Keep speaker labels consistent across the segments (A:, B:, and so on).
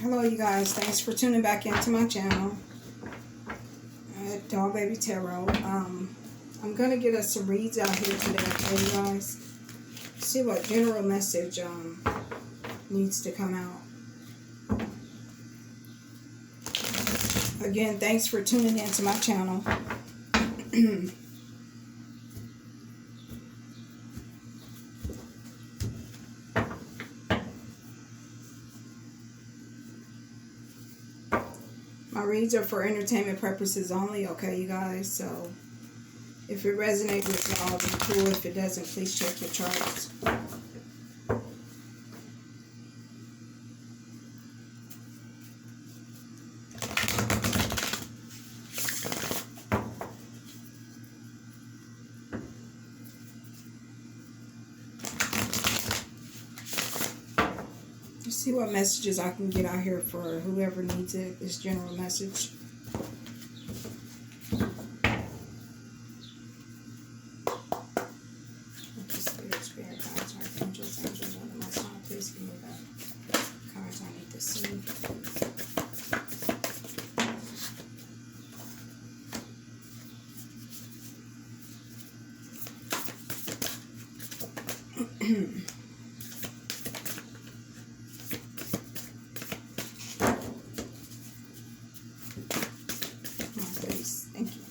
A: Hello, you guys. Thanks for tuning back into my channel, Dog Baby Tarot. I'm gonna get us some reads out here today, okay, you guys. See what general message needs to come out. Again, thanks for tuning into my channel. My reads are for entertainment purposes only, okay, you guys? So, if it resonates with y'all, then cool. If it doesn't, please check your charts. Let's see what messages I can get out here for whoever needs it. This general message. Spirit guides, archangels, angels, under my song. Please give me the cards I need to see. Thank you.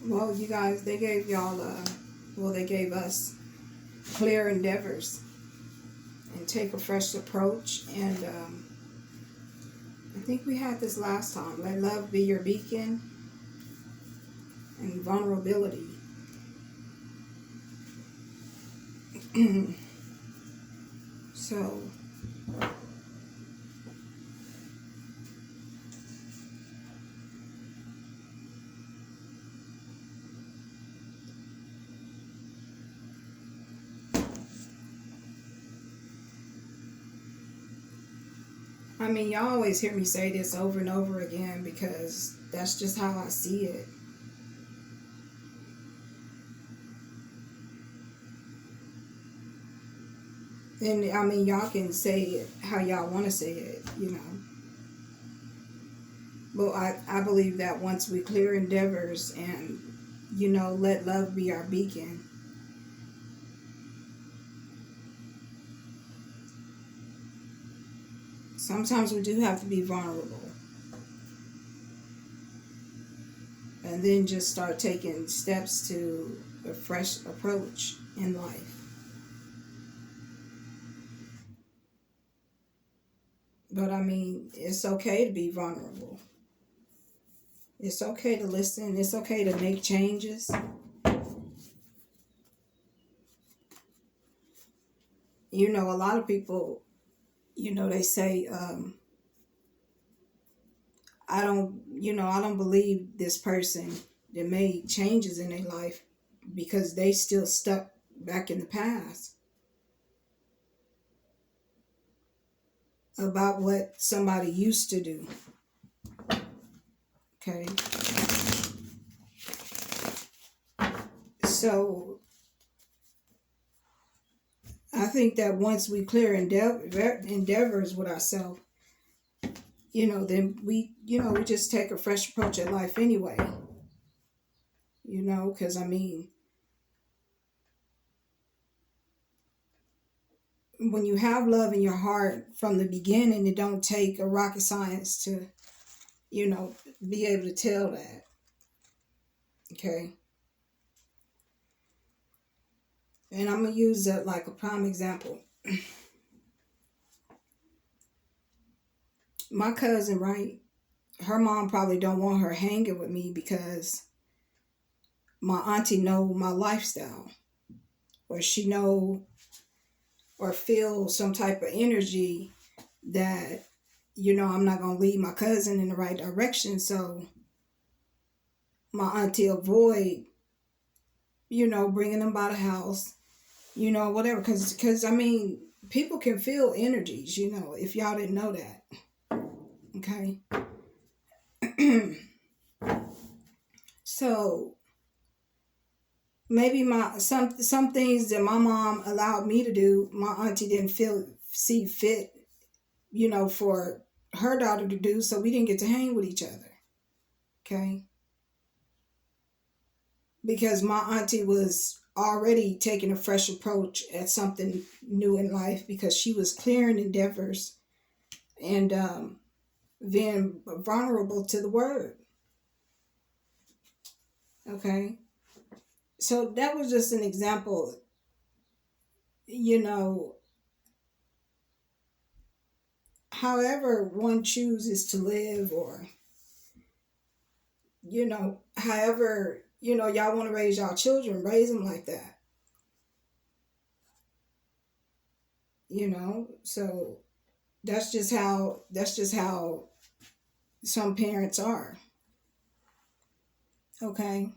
A: Well, you guys, they gave y'all, they gave us clear endeavors and take a fresh approach. And I think we had this last time. Let love be your beacon and vulnerability. So, I mean, y'all always hear me say this over and over again because that's just how I see it. And I mean, y'all can say it how y'all want to say it, you know. But I believe that once we clear endeavors and, you know, let love be our beacon, sometimes we do have to be vulnerable. And then just start taking steps to a fresh approach in life. But I mean, it's okay to be vulnerable. It's okay to listen. It's okay to make changes. You know, a lot of people, you know, they say, I don't believe this person that made changes in their life because they still stuck back in the past about what somebody used to do. Okay. So I think that once we clear endeavors with ourselves, you know, then we just take a fresh approach at life anyway. You know, because I mean, when you have love in your heart from the beginning, it don't take a rocket science to, you know, be able to tell that. Okay. And I'm going to use that like a prime example. My cousin, right? Her mom probably don't want her hanging with me because my auntie know my lifestyle. Or she know or feel some type of energy that, you know, I'm not going to lead my cousin in the right direction. So my auntie avoid, you know, bringing them by the house, you know, whatever. Because I mean, people can feel energies, you know, if y'all didn't know that. Okay. So maybe my some things that my mom allowed me to do, my auntie didn't see fit, for her daughter to do, so we didn't get to hang with each other. Okay? Because my auntie was already taking a fresh approach at something new in life because she was clearing endeavors and being vulnerable to the word. Okay? So that was just an example, you know, however one chooses to live, or, however, y'all want to raise y'all children, raise them like that. So that's just how some parents are. Okay?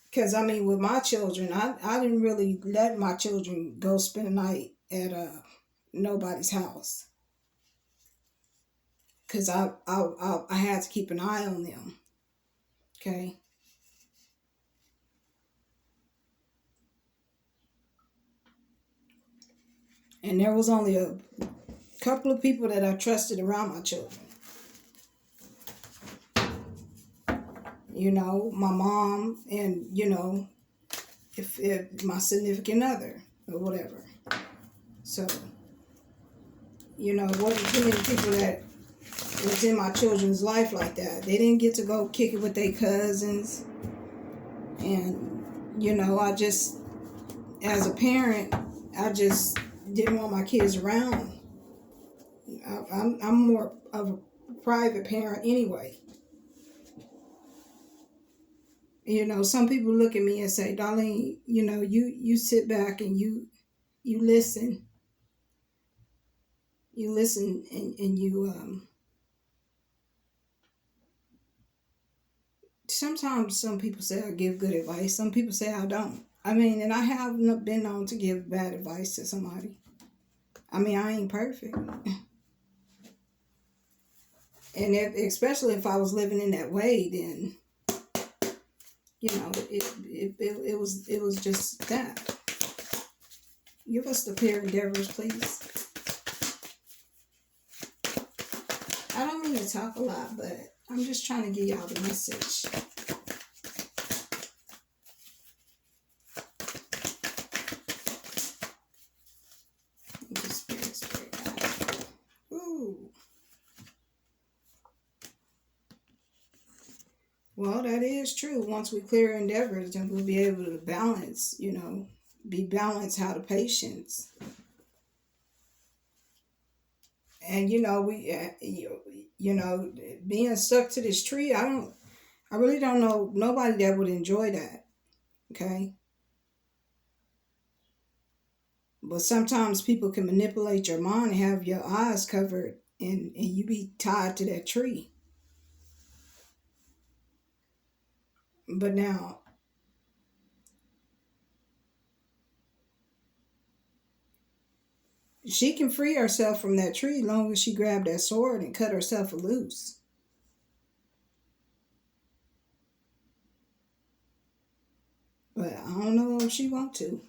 A: Because I mean, with my children, I didn't really let my children go spend a night at nobody's house, because I had to keep an eye on them. Okay. And there was only a couple of people that I trusted around my children. My mom, and if my significant other or whatever. So it wasn't too many people that was in my children's life like that. They didn't get to go kick it with their cousins. And I just, as a parent, I just didn't want my kids around. I'm more of a private parent anyway. Some people look at me and say, Darlene, you sit back and you listen. You listen, and you sometimes some people say I give good advice. Some people say I don't. I mean, and I have not been known to give bad advice to somebody. I mean, I ain't perfect. And especially if I was living in that way, then it was just that. Give us the pair endeavors, please. I don't mean to talk a lot, but I'm just trying to give y'all the message. Ooh. Well, that is true. Once we clear endeavors, then we'll be able to balance, be balanced how to patience. And, being stuck to this tree, I really don't know nobody that would enjoy that. Okay? But sometimes people can manipulate your mind and have your eyes covered, and you be tied to that tree. But now, she can free herself from that tree as long as she grabbed that sword and cut herself loose. But I don't know if she want to.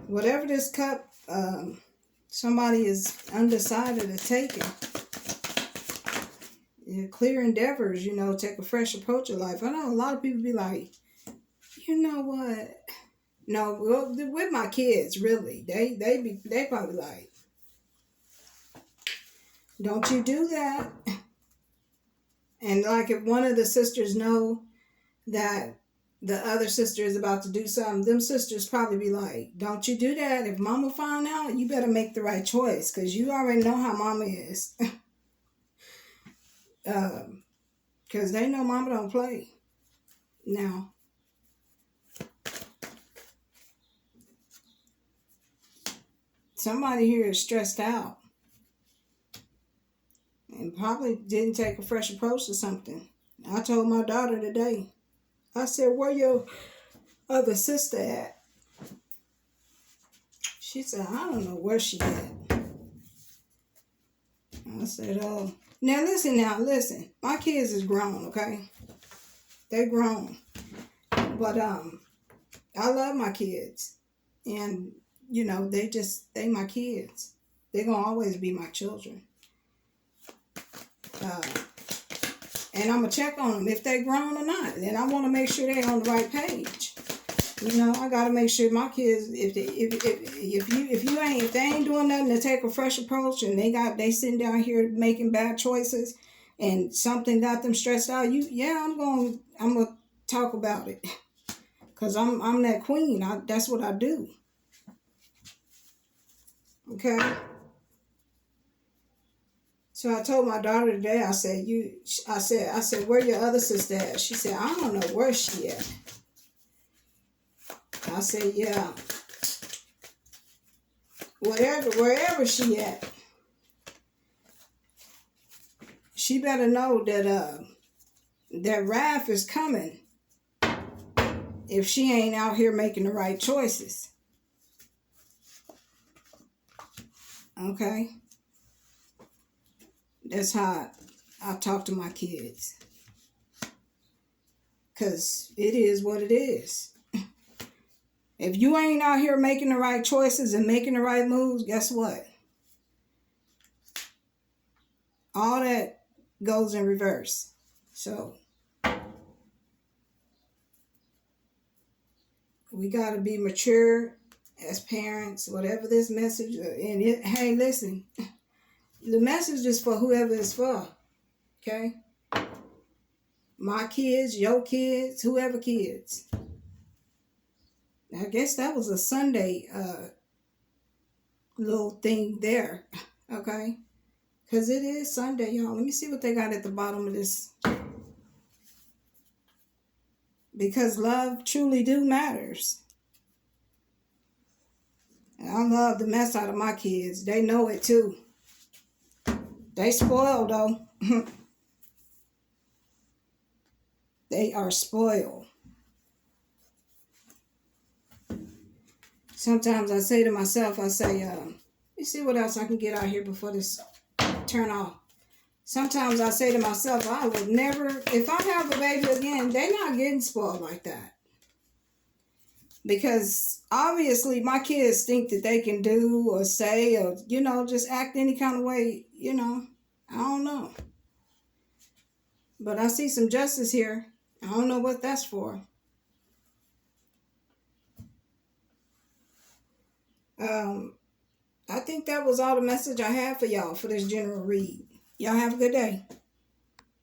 A: Whatever this cup, somebody is undecided to take it. Clear endeavors, take a fresh approach of life. I know a lot of people be like, you know what? No, well, with my kids, really, they probably like, don't you do that. And like, if one of the sisters know that the other sister is about to do something, them sisters probably be like, don't you do that. If mama find out, you better make the right choice, because you already know how mama is. Because they know mama don't play. Now, somebody here is stressed out and probably didn't take a fresh approach to something. I told my daughter today, I said, where your other sister at? She said, I don't know where she at. I said, oh. Now listen. My kids is grown, okay? They grown. But I love my kids. And, you know, they my kids. They're going to always be my children. And I'm going to check on them if they grown or not. And I want to make sure they're on the right page. You know, I got to make sure my kids, if they ain't doing nothing to take a fresh approach, and they sitting down here making bad choices, and something got them stressed out, I'm gonna talk about it, cause I'm that queen. That's what I do. Okay. So I told my daughter today. I said, where your other sister at? She said, I don't know where she at. I said, yeah, wherever she at, she better know that that wrath is coming if she ain't out here making the right choices. Okay? That's how I talk to my kids. Because it is what it is. If you ain't out here making the right choices and making the right moves, guess what? All that goes in reverse. So we got to be mature as parents, whatever this message. Hey, listen, the message is for whoever it's for. Okay? My kids, your kids, whoever kids. I guess that was a Sunday little thing there. Okay? Because it is Sunday, y'all. Let me see what they got at the bottom of this. Because love truly do matters. And I love the mess out of my kids. They know it too. They spoiled though. They are spoiled. Sometimes I say to myself, let me see what else I can get out here before this turn off. Sometimes I say to myself, I would never, if I have a baby again, they're not getting spoiled like that. Because obviously my kids think that they can do or say or, just act any kind of way, I don't know. But I see some justice here. I don't know what that's for. I think that was all the message I had for y'all for this general read. Y'all have a good day.